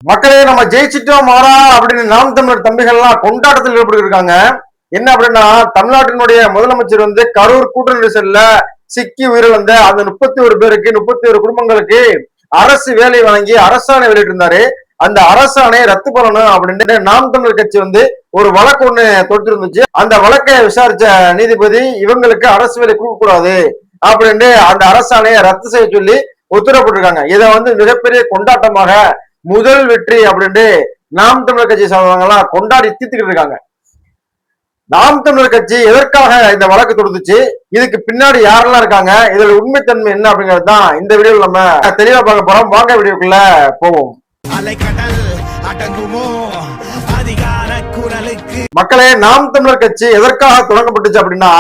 மக்களே நம்ம ஜெயிச்சிட்டோம் மாறா அப்படின்னு நாம் தமிழர் தம்பிகள்லாம் கொண்டாட்டத்தில் ஈடுபட்டு இருக்காங்க. என்ன அப்படின்னா தமிழ்நாட்டினுடைய முதலமைச்சர் கரூர் கூட்ட நெரிசல்ல சிக்கி உயிரிழந்த அந்த 31 பேருக்கு 31 குடும்பங்களுக்கு அரசு வேலை வழங்கி அரசாணை வெளியிட்டிருந்தாரு. அந்த அரசாணை ரத்து பண்ணணும் அப்படின்னு நாம் தமிழர் கட்சி ஒரு வழக்கு ஒண்ணு தொடுத்திருந்துச்சு. அந்த வழக்கை விசாரிச்ச நீதிபதி இவங்களுக்கு அரசு வேலை கொடுக்க கூடாது அப்படின்னு அந்த அரசாணையை ரத்து செய்ய சொல்லி உத்தரவிட்டிருக்காங்க. இதை மிகப்பெரிய கொண்டாட்டமாக முதல் வெற்றி அப்படின்ட்டு நாம் தமிழர் கட்சி சார்ந்தவங்க எல்லாம் கொண்டாடி தீர்த்துக்கிட்டு இருக்காங்க. நாம் தமிழர் கட்சி எதற்காக இந்த வழக்கு தொடுத்துச்சு, இதுக்கு பின்னாடி யாரெல்லாம் இருக்காங்க, இதுல உண்மைத்தன்மை என்ன அப்படிங்கிறது தான் இந்த வீடியோல நம்ம தெளிவா பார்க்க போறோம். வாங்க வீடியோக்குள்ள போவோம். மக்களே, நாம் தமிழர் கட்சி எதற்காக தொடங்கப்பட்டுச்சு அப்படின்னா,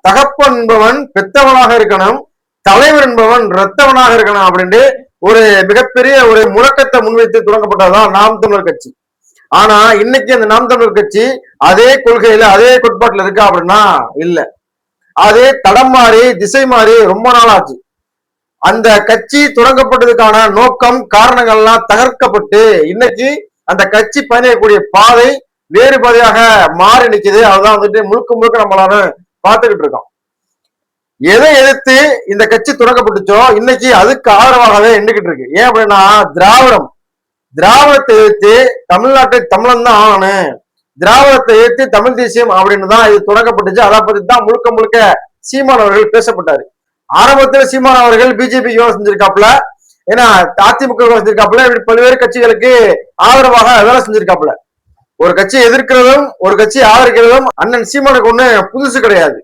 தகப்பன் என்பவன் பெத்தவனாக இருக்கணும், தலைவர் என்பவன் இரத்தவனாக இருக்கணும் அப்படின்ட்டு ஒரு மிகப்பெரிய ஒரு முழக்கத்தை முன்வைத்து தொடங்கப்பட்டதுதான் நாம் தமிழர் கட்சி. ஆனா இன்னைக்கு அந்த நாம் தமிழர் கட்சி அதே கொள்கையில அதே கோட்பாட்டுல இருக்கா அப்படின்னா இல்ல. அதே தடம் மாறி திசை மாறி ரொம்ப நாள் ஆச்சு. அந்த கட்சி தொடங்கப்பட்டதுக்கான நோக்கம் காரணங்கள்லாம் தகர்க்கப்பட்டு இன்னைக்கு அந்த கட்சி பயணிக்கக்கூடிய பாதை வேறு பாதையாக மாறி நிக்குது. அதுதான் முழுக்க முழுக்க நம்மளால பார்த்துக்கிட்டு இருக்கோம். எதை எதிர்த்து இந்த கட்சி தொடங்கப்பட்டுச்சோ இன்னைக்கு அதுக்கு ஆதரவாகவே எண்ணிக்கிட்டு இருக்கு. ஏன் அப்படின்னா திராவிடத்தை எதிர்த்து தமிழ்நாட்டை தமிழன் தான் ஆகணும், திராவிடத்தை எதிர்த்து தமிழ் தேசியம் அப்படின்னு தான் இது தொடங்கப்பட்டுச்சு. அதை பத்தி தான் முழுக்க முழுக்க சீமான் அவர்கள் பேசப்பட்டாரு. ஆரம்பத்தில் சீமான் அவர்கள் பிஜேபிக்கு வேலை செஞ்சிருக்காப்புல, ஏன்னா அதிமுக வேலை செஞ்சிருக்காப்புல, இப்படி பல்வேறு கட்சிகளுக்கு ஆதரவாக வேலை செஞ்சிருக்காப்புல. ஒரு கட்சியை எதிர்க்கிறதும் ஒரு கட்சியை ஆதரிக்கிறதும் அண்ணன் சீமானுக்கு ஒண்ணு புதுசு கிடையாது.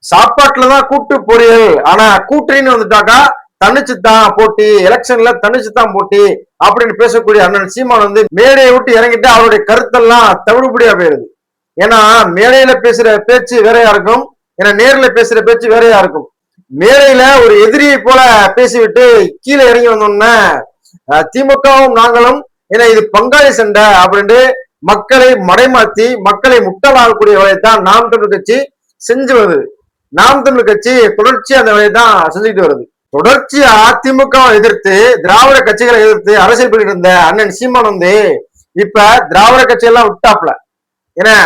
சாப்பாட்டுலதான் கூட்டு பொரியல், ஆனா கூட்டணின்னு வந்துட்டாக்கா தன்னிச்சுத்தான் போட்டி, எலெக்ஷன்ல தன்னிச்சுத்தான் போட்டி அப்படின்னு பேசக்கூடிய அண்ணன் சீமான் மேடையை விட்டு இறங்கிட்டு அவருடைய கருத்தெல்லாம் தவிடுபடியா போயிருது. ஏன்னா மேடையில பேசுற பேச்சு வேறையா இருக்கும், ஏன்னா நேர்ல பேசுற பேச்சு வேறையா இருக்கும். மேடையில ஒரு எதிரியை போல பேசிவிட்டு கீழே இறங்கி வந்தோம்னா திமுகவும் நாங்களும் ஏன்னா இது பங்காளி சண்டை அப்படின்ட்டு மக்களை மடைமாத்தி மக்களை முட்டலாகக்கூடிய வேலையைத்தான் நாம் தமிழர் கட்சி செஞ்சு வருது. நாம் தமிழர் கட்சி தொடர்ச்சியா அந்த வேலையை தான் செஞ்சுக்கிட்டு வருது. தொடர்ச்சியா அதிமுக எதிர்த்து திராவிட கட்சிகளை எதிர்த்து அரசியல் பண்ணிட்டு இருந்த அண்ணன் சீமான் இப்ப திராவிட கட்சியெல்லாம் விட்டாப்ல. ஏன்னா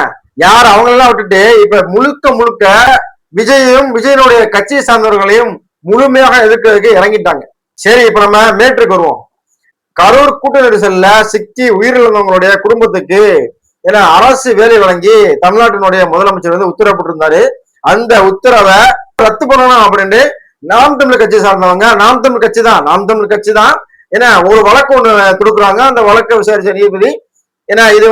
யார் அவங்களெல்லாம் விட்டுட்டு இப்ப முழுக்க முழுக்க விஜயையும் விஜயனுடைய கட்சியை சார்ந்தவர்களையும் முழுமையாக எதிர்க்கிறதுக்கு இறங்கிட்டாங்க. சரி, இப்ப நம்ம மேட்டுக்கு வருவோம். கரூர் கூட்ட நெரிசல்ல சிக்கி உயிரிழந்தவங்களுடைய குடும்பத்துக்கு ஏன்னா அரசு வேலை வழங்கி தமிழ்நாட்டினுடைய முதலமைச்சர் உத்தரவிட்டிருந்தாரு. அந்த உத்தரவை ரத்து பண்ணணும் அப்படின்னு நாம் தமிழர் கட்சி சார்ந்தவங்க நாம் தமிழ் கட்சி தான் ஏன்னா ஒரு வழக்கு ஒண்ணு கொடுக்குறாங்க. அந்த வழக்கை விசாரிச்ச நீதிபதி ஏன்னா இது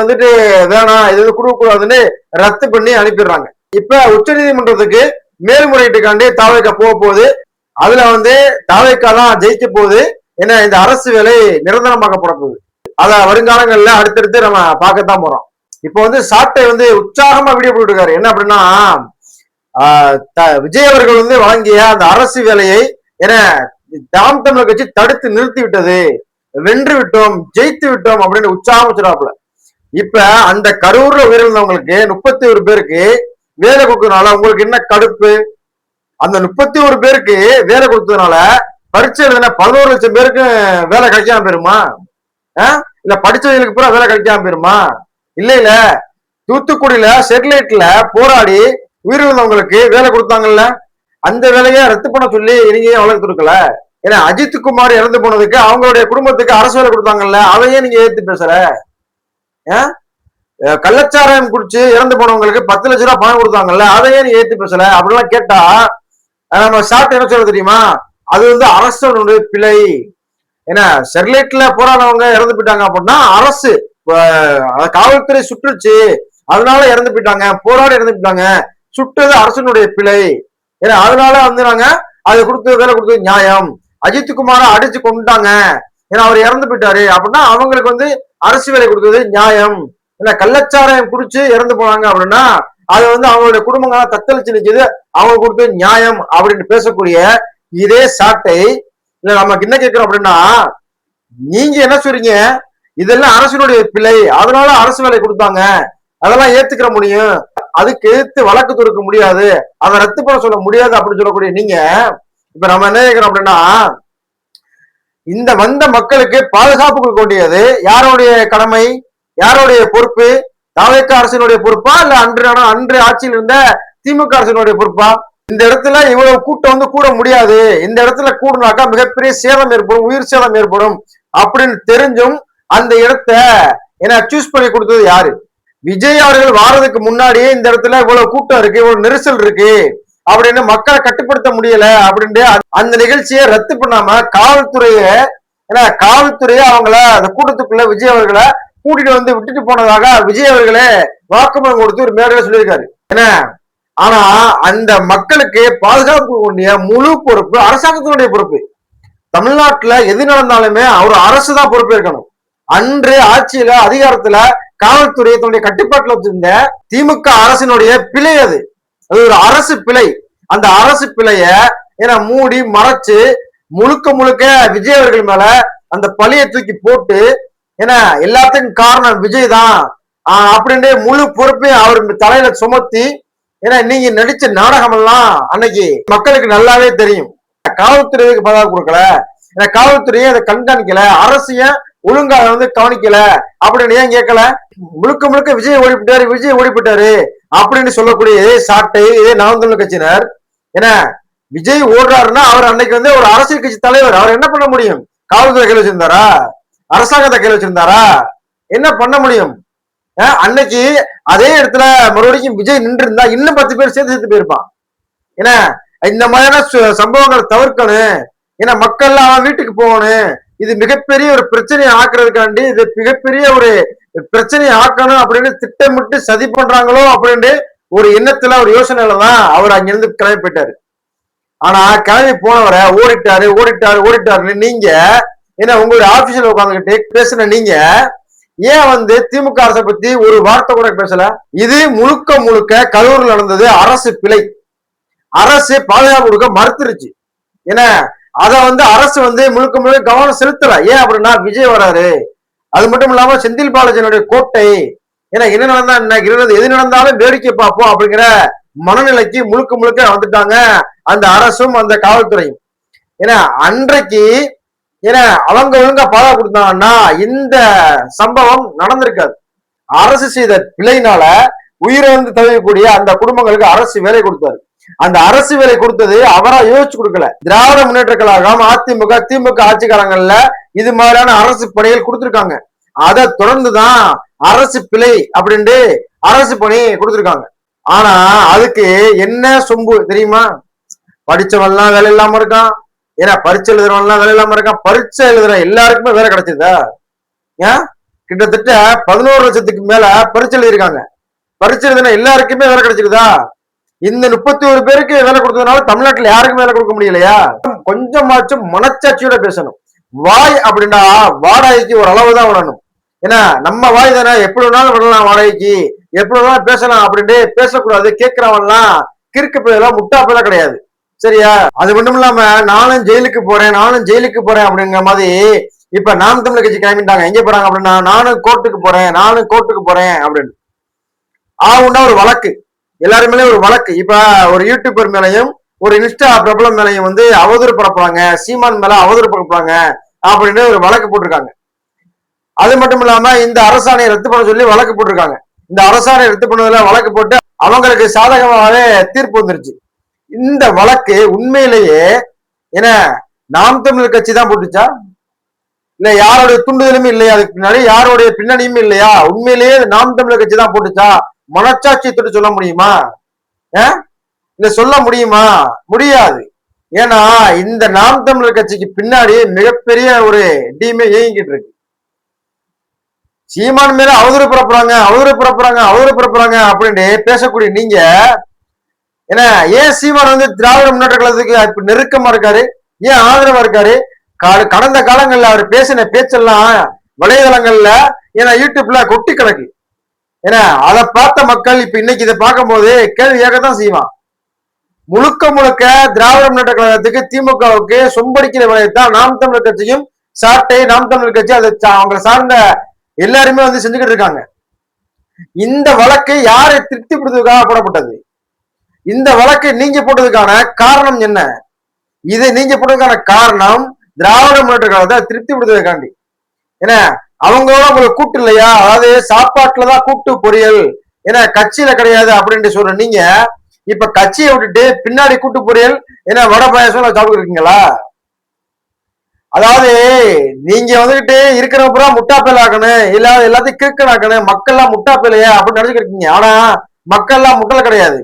வேணாம், இது கொடுக்க கூடாதுன்னு ரத்து பண்ணி அனுப்பிடுறாங்க. இப்ப உச்ச நீதிமன்றத்துக்கு மேல்முறையீட்டுக்காண்டி தாவேக்கா போக போகுது. அதுல தாவேக்கா தான் ஜெயிக்க போகுது. ஏன்னா இந்த அரசு வேலை நிரந்தரமாக்கப்பட போகுது. அத வருங்காலங்கள்ல அடுத்தடுத்து நம்ம பார்க்கத்தான் போறோம். இப்போ சாட்டை உற்சாகமா வீடியோ போட்டுருக்காரு. என்ன அப்படின்னா விஜய் அவர்கள் வழங்கிய அந்த அரசு வேலையை என நாம் தமிழர் கட்சி தடுத்து நிறுத்தி விட்டது, வென்று விட்டோம், ஜெயித்து விட்டோம் அப்படின்னு உற்சாகம் வச்சிருக்காப்புல. இப்ப அந்த கரூர்ல உயிரிழந்தவங்களுக்கு 31 பேருக்கு வேலை கொடுத்ததுனால உங்களுக்கு என்ன கடுப்பு? அந்த 31 பேருக்கு வேலை கொடுத்ததுனால பரீட்சை எழுதின 11 லட்சம் பேருக்கு வேலை கிடைக்காம போயிருமா? இல்ல படிச்சவங்களுக்கு பூரா வேலை கிடைக்காம போயிருமா? இல்ல தூத்துக்குடியில ஸ்டெர்லைட்ல போராடி உயிரிழந்தவங்களுக்கு வேலை கொடுத்தாங்கல்ல, அந்த வேலையை ரத்து பண்ண சொல்லி நீங்க வழக்கு கொடுக்கல. ஏன்னா அஜித் குமார் இறந்து போனதுக்கு அவங்களுடைய குடும்பத்துக்கு அரசு வேலை கொடுத்தாங்கல்ல, அதையே நீங்க ஏத்து பேசுற. கள்ளச்சாராயம் குடிச்சு இறந்து போனவங்களுக்கு 10 லட்சம் ரூபாய் பணம் கொடுத்தாங்கல்ல, அதையே நீ ஏத்து பேசல அப்படிலாம் கேட்டா நம்ம ஷார்ட் என்ன சொல்ல தெரியுமா? அது அரசனுடைய பிழை. ஏன்னா ஸ்டெர்லைட்ல போராடவங்க இறந்து போயிட்டாங்க அப்படின்னா அரசு காவல்துறை சுற்றுச்சு, அதனால இறந்து போயிட்டாங்க, போராடி இறந்து போயிட்டாங்க, சுட்டது அரசனுடைய பிழை. ஏன்னா அதனால நாங்க அதை கொடுத்து வேலை கொடுத்தது நியாயம். அஜித் குமார அடிச்சு கொண்டுட்டாங்க, ஏன்னா அவர் இறந்து போயிட்டாரு அப்படின்னா அவங்களுக்கு அரசு வேலை கொடுத்தது நியாயம். ஏன்னா கள்ளச்சாராயம் குடிச்சு இறந்து போனாங்க அப்படின்னா அது அவங்களுடைய குடும்பங்களாம் தத்தளிச்சு நிற்குது, அவங்க கொடுத்தது நியாயம் அப்படின்னு பேசக்கூடிய இதே சாட்டை இல்ல நமக்கு என்ன கேட்கிறோம் அப்படின்னா, நீங்க என்ன சொல்றீங்க? இதெல்லாம் அரசினுடைய பிழை, அதனால அரசு வேலை கொடுத்தாங்க, அதெல்லாம் ஏத்துக்கிற முடியும், அதுக்கு எதிர்த்து வழக்கு தொடுக்க முடியாது, அதை ரத்து பண்ண சொல்ல முடியாது அப்படின்னு சொல்லக்கூடிய நீங்க இப்ப நம்ம என்ன கேட்கிறோம் அப்படின்னா, இந்த வந்த மக்களுக்கு பாதுகாப்பு கொடுக்க வேண்டியது யாருடைய கடமை, யாருடைய பொறுப்பு? தாவேக அரசினுடைய பொறுப்பா இல்ல அன்று ஆட்சியில் இருந்த திமுக அரசினுடைய பொறுப்பா? இந்த இடத்துல இவ்வளவு கூட்டம் வந்து கூட முடியாது, இந்த இடத்துல கூடுனாக்கா மிகப்பெரிய சேதம் ஏற்படும், உயிர் சேதம் ஏற்படும் அப்படின்னு தெரிஞ்சும் அந்த இடத்த சூஸ் பண்ணி கொடுத்தது யாரு? விஜய் அவர்கள் வாரதுக்கு முன்னாடியே இந்த இடத்துல இவ்வளவு கூட்டம் இருக்கு, இவ்வளவு நெரிசல் இருக்கு அப்படின்னு மக்களை கட்டுப்படுத்த முடியல அப்படின்ட்டு அந்த நிகழ்ச்சியை ரத்து பண்ணாம காவல்துறையை அவங்கள அந்த கூட்டத்துக்குள்ள விஜய் அவர்களை கூட்டிட்டு வந்து விட்டுட்டு போனதாக விஜய் அவர்களே வாக்குமூலம் கொடுத்து ஒரு மேடையில சொல்லியிருக்காரு. என்ன ஆனா அந்த மக்களுக்கு பாதுகாப்பு வேண்டிய முழு பொறுப்பு அரசாங்கத்தினுடைய பொறுப்பு. தமிழ்நாட்டுல எது நடந்தாலுமே அவர் அரசு தான் பொறுப்பு இருக்கணும். அன்று ஆட்சியில அதிகாரத்துல காவல்துறையை தன்னுடைய கட்டுப்பாட்டுல வச்சிருந்த திமுக அரசினுடைய பிழை அது ஒரு அரசு பிழை. அந்த அரசு பிழைய மூடி மறைச்சு முழுக்க முழுக்க விஜய் அவர்கள் மேல அந்த பழியை தூக்கி போட்டு எல்லாத்துக்கும் காரணம் விஜய் தான் அப்படின்னு முழு பொறுப்பையும் அவர் தலையில சுமத்தி நீங்க நடிச்ச நாடகம் எல்லாம் அன்னைக்கு மக்களுக்கு நல்லாவே தெரியும். காவல்துறைக்கு பாதுகாப்பு கொடுக்கல, காவல்துறையை அதை கண்காணிக்கல, அரசியல் ஒழுங்கா வந்து கவனிக்கல அப்படின்னு ஏன் கேட்கல? முழுக்க முழுக்க விஜய் ஓடிப்பிட்டாரு அப்படின்னு சொல்லக்கூடிய சாட்டை இதே நாம் தமிழர் கட்சியினர். விஜய் ஓடுறாருன்னா அவர் அன்னைக்கு வந்து ஒரு அரசியல் கட்சி தலைவர், அவர் என்ன பண்ண முடியும்? காவல்துறை கையில் வச்சிருந்தாரா? அரசாங்கத்தை கையில் வச்சிருந்தாரா? என்ன பண்ண முடியும்? அன்னைக்கு அதே இடத்துல மறுபடியும் விஜய் நின்று இருந்தா இன்னும் 10 பேர் சேர்த்து போயிருப்பான். இந்த மாதிரியான சம்பவங்களை தவிர்க்கணும். மக்கள் அவன் வீட்டுக்கு போகணும். இது மிகப்பெரிய ஒரு பிரச்சனையை ஆக்குறதுக்காண்டி இது மிகப்பெரிய ஒரு பிரச்சனையை ஆக்கணும் அப்படின்னு திட்டமிட்டு சதி பண்றாங்களோ அப்படின்னு ஒரு எண்ணத்துல ஒரு யோசனையில தான் அவர் அங்கிருந்து கிளம்பி போயிட்டாரு. ஆனா கிளம்பி போனவரை ஓடிட்டாருன்னு நீங்க உங்களுடைய ஆபீஸ்ல உட்காந்துக்கிட்டு பேசுன நீங்க ஏன் வந்து திமுக அரசை பத்தி ஒரு வார்த்தை கூட பேசல? இது முழுக்க முழுக்க கரூரில் நடந்தது அரசு பிழை. அரசு பாதுகாப்பு கொடுக்க மறுத்துருச்சு. அத வந்து அரசு வந்து முழுக்க முழுக்க கவனம் செலுத்தல. ஏன் அப்படின்னா விஜய் வராரு. அது மட்டும் இல்லாம செந்தில் பாலாஜியினுடைய கோட்டை என்ன நடந்தா என்ன, எது நடந்தாலும் வேடிக்கை பார்ப்போம் அப்படிங்கிற மனநிலைக்கு முழுக்க முழுக்க வந்துட்டாங்க அந்த அரசும் அந்த காவல்துறையும். அன்றைக்கு அவங்க ஒழுங்கா பாதுகாப்பு கொடுத்தாங்கன்னா இந்த சம்பவம் நடந்திருக்காது. அரசு செய்த பிழையினால உயிரிழந்து தவிக்கக்கூடிய அந்த குடும்பங்களுக்கு அரசு வேலை கொடுத்தாரு. அந்த அரசு வேலை கொடுத்தது அவரா யோசிச்சு கொடுக்கல. திராவிட முன்னேற்ற கழகம், அதிமுக, திமுக ஆட்சி காலங்கள்ல இது மாதிரியான அரசு பணிகள் கொடுத்திருக்காங்க. அதை தொடர்ந்துதான் அரசு பிழை அப்படின்ட்டு அரசு பணி கொடுத்திருக்காங்க. ஆனா அதுக்கு என்ன சொம்பு தெரியுமா? படிச்சவன்லாம் வேலை இல்லாம இருக்கான், பரீட்சை எழுதுறவன்லாம் வேலை இல்லாம இருக்கான். பரீட்சை எழுதுற எல்லாருக்குமே வேலை கிடைச்சதா? ஏன் கிட்டத்தட்ட 11 லட்சத்துக்கு மேல பரீட்சை எழுதிருக்காங்க. பரீட்சை எழுதுன எல்லாருக்குமே வேலை கிடைச்சிருதா? இந்த 31 பேருக்கு வேலை கொடுத்ததுனால தமிழ்நாட்டுல யாருக்கும் வேலை கொடுக்க முடியலையா? கொஞ்சமாச்சும் மனச்சாட்சியோட பேசணும். வாய் அப்படின்னா வாடகைக்கு ஒரு அளவுதான் விடணும். நம்ம வாய் தானே, எப்படி வேணாலும் விடலாம், வாடகைக்கு எப்படி வேணாலும் பேசலாம் அப்படின்ட்டு பேசக்கூடாது. கேட்கிறவன்லாம் கிறுக்கு பேரெல்லாம் முட்டா பேர கிடையாது. சரியா? அது மட்டும் இல்லாம நானும் ஜெயிலுக்கு போறேன் அப்படிங்கிற மாதிரி இப்ப நாம் தமிழர் கட்சி கிளம்பிட்டாங்க. எங்க போறாங்க அப்படின்னா நானும் கோர்ட்டுக்கு போறேன் அப்படின்னு ஆகுன்னா ஒரு வழக்கு, எல்லாருமே ஒரு வழக்கு. இப்ப ஒரு யூடியூபர் மேலையும் ஒரு இன்ஸ்டா பிரபலம் மேலையும் வந்து அவதூறு பரப்புறாங்க, சீமான் மேல அவதூறு பரப்புறாங்க அப்படின்னு ஒரு வழக்கு போட்டிருக்காங்க. அது மட்டும் இல்லாம இந்த அரசாணையை ரத்து பண்ண சொல்லி வழக்கு போட்டிருக்காங்க. இந்த அரசாணை ரத்து பண்ணதுல வழக்கு போட்டு அவங்களுக்கு சாதகமாகவே தீர்ப்பு வந்துருச்சு. இந்த வழக்கு உண்மையிலேயே நாம் தமிழர் கட்சி தான் போட்டுச்சா இல்ல யாருடைய துண்டுதலுமே இல்லையா? அதுக்கு பின்னாடி யாருடைய பின்னணியும் இல்லையா? உண்மையிலேயே நாம் தமிழர் கட்சி தான் போட்டுச்சா? மனச்சாட்சியை தொட்டு சொல்ல முடியுமா? இல்ல சொல்ல முடியுமா? முடியாது. ஏன்னா இந்த நாம் தமிழர் கட்சிக்கு பின்னாடி மிகப்பெரிய ஒரு டீமே இயங்கிட்டு இருக்கு. சீமான் மேல அவதூறு பரப்புறாங்க அப்படின்னு பேசக்கூடிய நீங்க ஏன் சீமான் வந்து திராவிட முன்னேற்ற கழகத்துக்கு நெருக்கமா இருக்காரு, ஏன் ஆதரவா இருக்காரு? கடந்த காலங்கள்ல அவர் பேசின பேச்செல்லாம் வலைதளங்கள்ல யூடியூப்ல கொட்டி கிடக்கு. அதை பார்த்த மக்கள் இப்ப இன்னைக்கு இதை பார்க்கும் போது கேள்வி கேட்கத்தான் செய்வான். முழுக்க முழுக்க திராவிட முன்னேற்ற கழகத்துக்கு திமுகவுக்கு சொம்படிக்கிற வேலையைத்தான் நாம் தமிழர் கட்சியும் சாட்டை நாம் தமிழர் கட்சி அதை அவங்களை சார்ந்த எல்லாருமே வந்து செஞ்சுக்கிட்டு இருக்காங்க. இந்த வழக்கு யாரை திருப்திப்படுத்துவதற்காக போடப்பட்டது? இந்த வழக்கு நீங்க போட்டதுக்கான காரணம் என்ன? இதை நீங்க போட்டதுக்கான காரணம் திராவிட முன்னேற்ற கழகத்தை திருப்தி படுத்துவதற்காண்டி. ஏன்னா அவங்களோட உங்களுக்கு கூட்டு இல்லையா, அதாவது சாப்பாட்டுலதான் கூட்டு பொரியல், ஏன்னா கட்சியில கிடையாது அப்படின்ட்டு சொல்ற நீங்க இப்ப கட்சியை விட்டுட்டு பின்னாடி கூட்டு பொரியல் ஏன்னா வடை பாயசம் சாப்பிட்டு இருக்கீங்களா? அதாவது நீங்க வந்துகிட்டு இருக்கிற பூரா முட்டாப்பேல் ஆக்கணும், இல்ல எல்லாத்தையும் கிறுக்கன் ஆக்கணும், மக்கள் எல்லாம் முட்டாப்பேலையா அப்படின்னு நினைச்சுக்கிட்டு. ஆனா மக்கள் எல்லாம் முட்டல கிடையாது.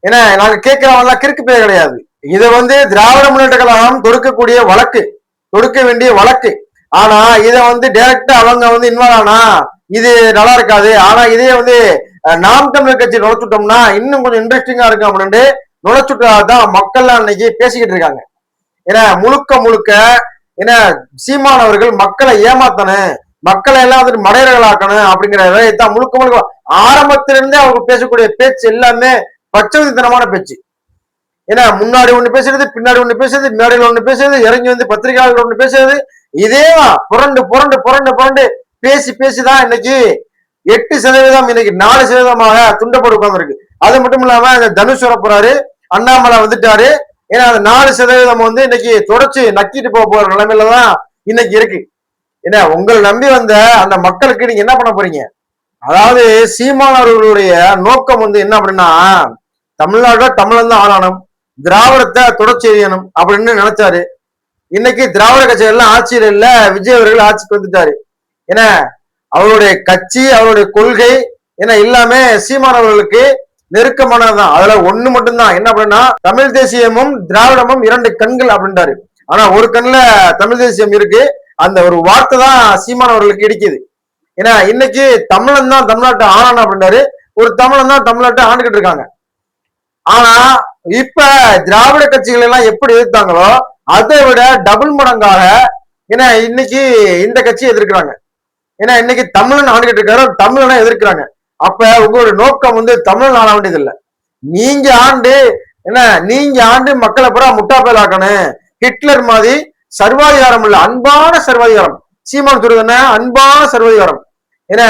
ஏன்னா நாங்க கேட்கிறவங்க எல்லாம் கிறுக்கு பேர் கிடையாது. இதை திராவிட முன்னேற்ற கழகம் தொடுக்கக்கூடிய வழக்கு, தொடுக்க வேண்டிய வழக்கு. ஆனா இதை டைரக்டா அவங்க இன்வால்வ் ஆனா இது நல்லா இருக்காது. ஆனா இதே நாம் தமிழர் கட்சி நுழைச்சுட்டோம்னா இன்னும் கொஞ்சம் இன்ட்ரெஸ்டிங்கா இருக்கும் அப்படின்ட்டு நுழைச்சுட்டாதான் மக்கள்லாம் இன்னைக்கு பேசிக்கிட்டு இருக்காங்க. ஏன்னா முழுக்க முழுக்க ஏன்னா சீமானவர்கள் மக்களை ஏமாத்தணும், மக்களை எல்லாம் மடையர்களாக்கணும் அப்படிங்கிற வேலையத்தான் முழுக்க முழுக்க ஆரம்பத்திலிருந்தே அவங்க பேசக்கூடிய பேச்சு எல்லாமே பச்சவதித்தனமான பேச்சு. ஏன்னா முன்னாடி ஒண்ணு பேசுறது, பின்னாடி ஒண்ணு பேசுறது, மேடையில் ஒண்ணு பேசுறது, இறங்கி பத்திரிகையாளர்கள் ஒண்ணு பேசுறது, இதேதான் புரண்டு புரண்டு புரண்டு புரண்டு பேசி பேசிதான் இன்னைக்கு 8% இன்னைக்கு 4%மாக துண்டப்படு உட்கார்ந்துருக்கு. அது மட்டும் இல்லாம இந்த தனுஷ் வர போறாரு, அண்ணாமலை வந்துட்டாரு. ஏன்னா அந்த 4% இன்னைக்கு தொடர்ச்சி நக்கிட்டு போற நிலைமையில தான் இன்னைக்கு இருக்கு. ஏன்னா உங்களை நம்பி வந்த அந்த மக்களுக்கு நீங்க என்ன பண்ண போறீங்க? அதாவது சீமானவர்களுடைய நோக்கம் என்ன அப்படின்னா தமிழ்நாடுல தமிழன் தான் ஆளணும், திராவிடத்தை தொடர்ச்சி எறியணும் அப்படின்னு நினைச்சாரு. இன்னைக்கு திராவிட கட்சிகள் எல்லாம் ஆட்சியில் இல்ல, விஜய் அவர்கள் ஆட்சிக்கு வந்துட்டாரு. ஏன்னா அவருடைய கட்சி, அவருடைய கொள்கை ஏன்னா எல்லாமே சீமானவர்களுக்கு நெருக்கமானதுதான். அதுல ஒண்ணு மட்டும்தான் என்ன அப்படின்னா தமிழ் தேசியமும் திராவிடமும் 2 கண்கள் அப்படின்றாரு. ஆனா ஒரு கண்ணுல தமிழ் தேசியம் இருக்கு, அந்த ஒரு வார்த்தை தான் சீமானவர்களுக்கு இடிக்குது. ஏன்னா இன்னைக்கு தமிழன் தான் தமிழ்நாட்டை ஆளான அப்படின்றாரு, ஒரு தமிழன் தான் தமிழ்நாட்டை ஆண்டுகிட்டு இருக்காங்க. ஆனா இப்ப திராவிட கட்சிகள் எல்லாம் எப்படி எதிர்த்தாங்களோ அதை விட டபுள் மடங்காக ஏன்னா இன்னைக்கு இந்த கட்சி எதிர்க்கிறாங்க. ஏன்னா இன்னைக்கு தமிழன் ஆண்டுகிட்டு இருக்காரு, தமிழனை எதிர்க்கிறாங்க. அப்ப உங்களுடைய நோக்கம் தமிழன் ஆள வேண்டியது இல்லை, நீங்க ஆண்டு நீங்க ஆண்டு மக்களை பூரா முட்டாப்பேல் ஆக்கணும், ஹிட்லர் மாதிரி சர்வாதிகாரம் இல்ல, அன்பான சர்வாதிகாரம். சீமான் சொல்றது அன்பான சர்வாதிகாரம். ஏன்னா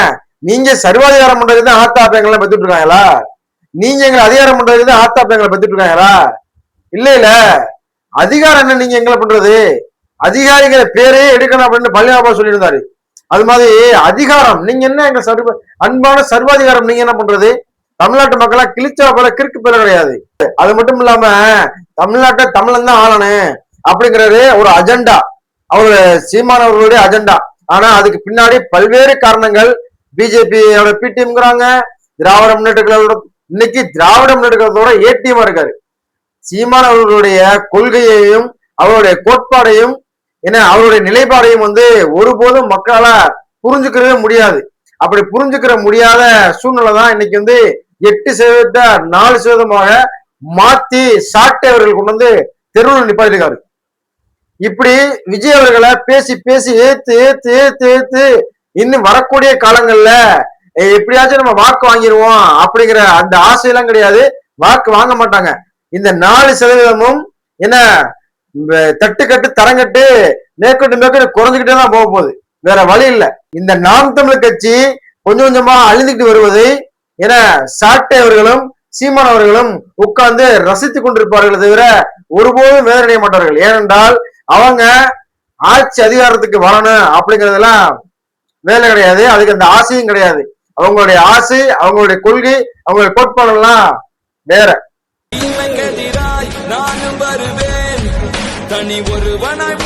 நீங்க சர்வாதிகாரம் பண்றது ஆத்தாப்பங்களை பெற்றுட்டு இருக்காங்களா? நீங்க எங்களை அதிகாரம் பண்றது ஆத்தாப்பங்களை பெற்றுட்டு இருக்காங்களா? இல்ல இல்ல, அதிகாரம் என்ன நீங்க எங்களை பண்றது? அதிகாரிகளை பேரே எடுக்கணும் அப்படின்னு பழனிபாபா சொல்லியிருந்தாரு. அது மாதிரி அதிகாரம் நீங்க என்ன எங்க அன்பான சர்வாதிகாரம் நீங்க என்ன பண்றது? தமிழ்நாட்டு மக்களா கிழிச்சா போல கிறுக்கு பேர கிடையாது. அது மட்டும் இல்லாம தமிழ்நாட்டை தமிழன் தான் ஆளணும் அப்படிங்கிறது ஒரு அஜெண்டா, அவரு சீமானவர்களுடைய அஜெண்டா. ஆனா அதுக்கு பின்னாடி பல்வேறு காரணங்கள். பிஜேபியோட பிடிஎம்ங்கிறாங்க, திராவிட முன்னேற்ற கழகத்தோட இன்னைக்கு திராவிட முன்னேற்ற கழகத்தோட ஏடிஎம்மா இருக்காரு. சீமானவர்களுடைய கொள்கையையும் அவருடைய கோட்பாடையும் அவருடைய நிலைப்பாடையும் ஒருபோதும் மக்களால புரிஞ்சுக்கிறவே முடியாது. அப்படி புரிஞ்சுக்கிற முடியாத சூழ்நிலை தான் இன்னைக்கு 8% 4% மாத்தி சாட்டை அவர்கள் கொண்டு தெருவில் நிப்பாட்டிருக்காரு. இப்படி விஜய் அவர்களை பேசி பேசி ஏத்து ஏத்து ஏத்து ஏத்து இன்னும் வரக்கூடிய காலங்கள்ல எப்படியாச்சும் நம்ம வாக்கு வாங்கிடுவோம் அப்படிங்கிற அந்த ஆசையெல்லாம் கிடையாது. வாக்கு வாங்க மாட்டாங்க. இந்த 4% என்ன தட்டுக்கட்டு தரங்கட்டு மேற்கொண்டு மேற்கொண்டு குறைஞ்சுக்கிட்டே தான் போக போகுது, வேற வழி இல்லை. இந்த நாம் தமிழர் கட்சி கொஞ்சம் கொஞ்சமா அழிந்துக்கிட்டு வருவதை என சாட்டை அவர்களும் சீமானவர்களும் உட்கார்ந்து ரசித்து கொண்டிருப்பார்கள் தவிர ஒருபோதும் வேதனைய மாட்டார்கள். ஏனென்றால் அவங்க ஆட்சி அதிகாரத்துக்கு வரணும் அப்படிங்கறதெல்லாம் வேலை கிடையாது, அதுக்கு அந்த ஆசையும் கிடையாது. அவங்களுடைய ஆசை, அவங்களுடைய கொள்கை, அவங்களுடைய கோட்பாடுகள்லாம் வேற. நானும் வருவேன் தனி ஒருவனாய்